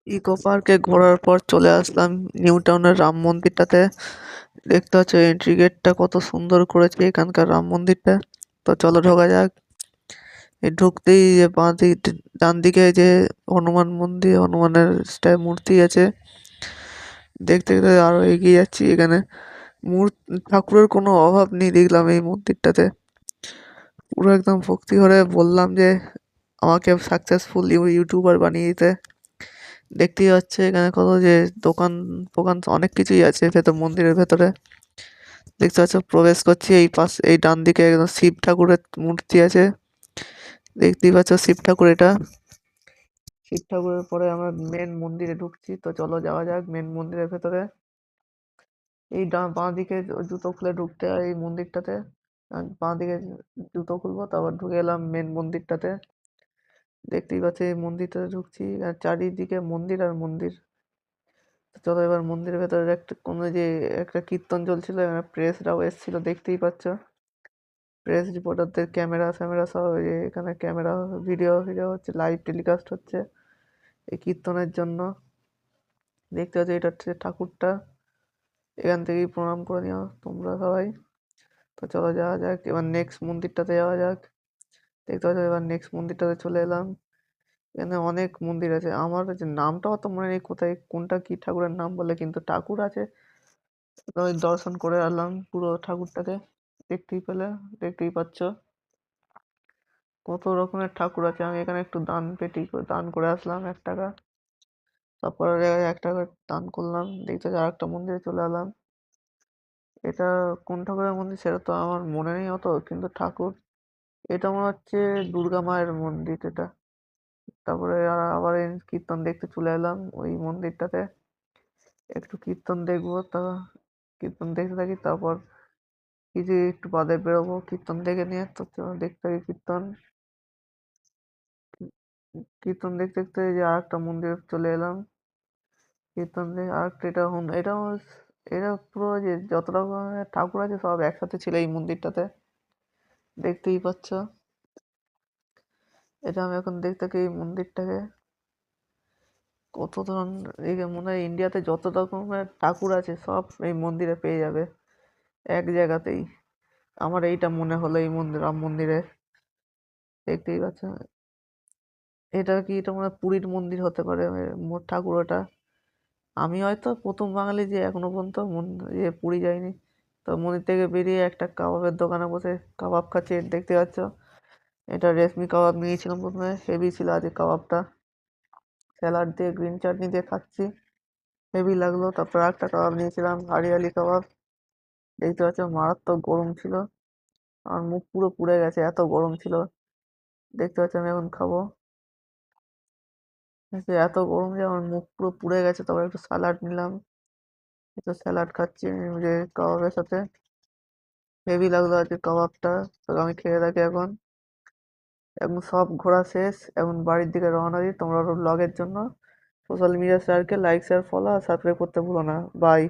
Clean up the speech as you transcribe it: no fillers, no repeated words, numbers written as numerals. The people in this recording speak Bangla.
ইকো পার্কে ঘোরার পর চলে আসলাম নিউ টাউনের রাম মন্দিরটাতে। দেখতে পাচ্ছ এন্ট্রি গেটটা কত সুন্দর করেছে এখানকার রাম মন্দিরটা। তো চলো ঢোকা যাক। এই ঢুকতেই যে ডান দিকে যে হনুমান মন্দির, হনুমানের মূর্তি আছে। দেখতে দেখতে আরো এগিয়ে যাচ্ছি। এখানে ঠাকুরের কোনো অভাব নেই দেখলাম এই মন্দিরটাতে। পুরো একদম ভক্তি করে বললাম যে আমাকে সাকসেসফুল ইউটিউবার বানিয়ে দিতে। দেখতেই পাচ্ছে এখানে কত যে দোকান ফোকান অনেক কিছুই আছে ভেতর মন্দিরের ভেতরে। দেখতে পাচ্ছ প্রবেশ করছি, এই ডান দিকে একদম শিব ঠাকুরের মূর্তি আছে। দেখতেই পাচ্ছ শিব ঠাকুর এটা। শিব ঠাকুরের পরে আমরা মেন মন্দিরে ঢুকছি। তো চলো যাওয়া যাক মেন মন্দিরের ভেতরে। এই বাঁ দিকে জুতো খুলে ঢুকতে হয় এই মন্দিরটাতে। বাঁ দিকে জুতো খুলবো, তারপর ঢুকে এলাম মেন মন্দিরটাতে। দেখতেই পাচ্ছি এই মন্দিরটাতে ঢুকছি, আর চারিদিকে মন্দির আর মন্দির। চলো এবার মন্দিরের ভেতরে একটা কীর্তন চলছিল, প্রেসরাও এসেছিল দেখতেই পাচ্ছ। প্রেস রিপোর্টারদের ক্যামেরা ফ্যামেরা সব এখানে ক্যামেরা ভিডিও ভিডিও হচ্ছে, লাইভ টেলিকাস্ট হচ্ছে এই কীর্তনের জন্য। দেখতে পাচ্ছ এটা হচ্ছে ঠাকুরটা। এখান থেকেই প্রণাম করে নিও তোমরা সবাই। তো চলো যাওয়া যাক, এবার নেক্সট মন্দিরটাতে যাওয়া যাক। দেখতে পাচ্ছ এবার নেক্সট মন্দিরটাতে চলে এলাম। এখানে অনেক মন্দির আছে, আমার কাছে নামটা অত মনে নেই কোথায় কোনটা কি ঠাকুরের নাম বলে, কিন্তু ঠাকুর আছে। তো ওই দর্শন করে এলাম পুরো ঠাকুরটাকে। দেখতেই পাচ্ছ কত রকমের ঠাকুর আছে। আমি এখানে একটু দান করে আসলাম 1 টাকা। তারপরে 1 টাকা দান করলাম। দেখতে আর একটা মন্দিরে চলে এলাম। এটা কোন ঠাকুরের মন্দির সেটা তো আমার মনে নেই অত, কিন্তু ঠাকুর এটা মনে হচ্ছে দুর্গা মায়ের মন্দির এটা। তারপরে আবার এই কীর্তন দেখতে চলে এলাম ওই মন্দিরটাতে। একটু কীর্তন দেখবো, তা কীর্তন দেখতে থাকি। তারপর কিছু একটু বাদে বেরোবো কীর্তন দেখে নিয়ে। তো চলো দেখতে থাকি কীর্তন। কীর্তন দেখতে দেখতে যে আর একটা মন্দিরে চলে এলাম। কীর্তন দেখে আর একটা এটা পুরো যে যত রকমের ঠাকুর আছে সব একসাথে ছিল এই মন্দিরটাতে। দেখতেই পাচ্ছ এটা আমি এখন দেখতে থাকি এই মন্দিরটাকে। কত ধরনের এই মনে হয় ইন্ডিয়াতে যত রকমের ঠাকুর আছে সব এই মন্দিরে পেয়ে যাবে এক জায়গাতেই। আমার এইটা মনে হলো এই মন্দির রাম মন্দিরে। দেখতেই পাচ্ছ এটা মনে হয় পুরীর মন্দির হতে পারে ঠাকুর ওটা। আমি হয়তো প্রথম বাঙালি যে এখনো পর্যন্ত পুরী যায়নি। তো মন্দির থেকে বেরিয়ে একটা কাবাবের দোকানে বসে কাবাব খাচ্ছি, দেখতে পাচ্ছ। এটা রেশমি কাবাব নিয়েছিলাম প্রথমে, হেভি ছিল আজকে কাবাবটা। স্যালাড দিয়ে গ্রিন চাটনি দিয়ে খাচ্ছি, হেভি লাগলো। তারপর একটা কাবাব নিয়েছিলাম হারিয়ালি কাবাব। দেখতে পাচ্ছ মারাত্মক গরম ছিল, আমার মুখ পুরো পুড়ে গেছে এত গরম ছিল। দেখতে পাচ্ছ আমি এখন খাবো, এত গরম যে আমার মুখ পুরো পুড়ে গেছে। তারপর একটু স্যালাড নিলাম, একটু স্যালাড খাচ্ছি যে কাবাবের সাথে। হেভি লাগলো আজকে কাবাবটা। তো আমি খেয়ে থাকি এখন। এখন সব ঘোরা শেষ, এখন বাড়ির দিকে রওনা দিই। তোমরা ব্লগের জন্য সোশ্যাল মিডিয়া শেয়ারকে লাইক শেয়ার ফলো আর সাবস্ক্রাইব করতে ভুলো না। বাই।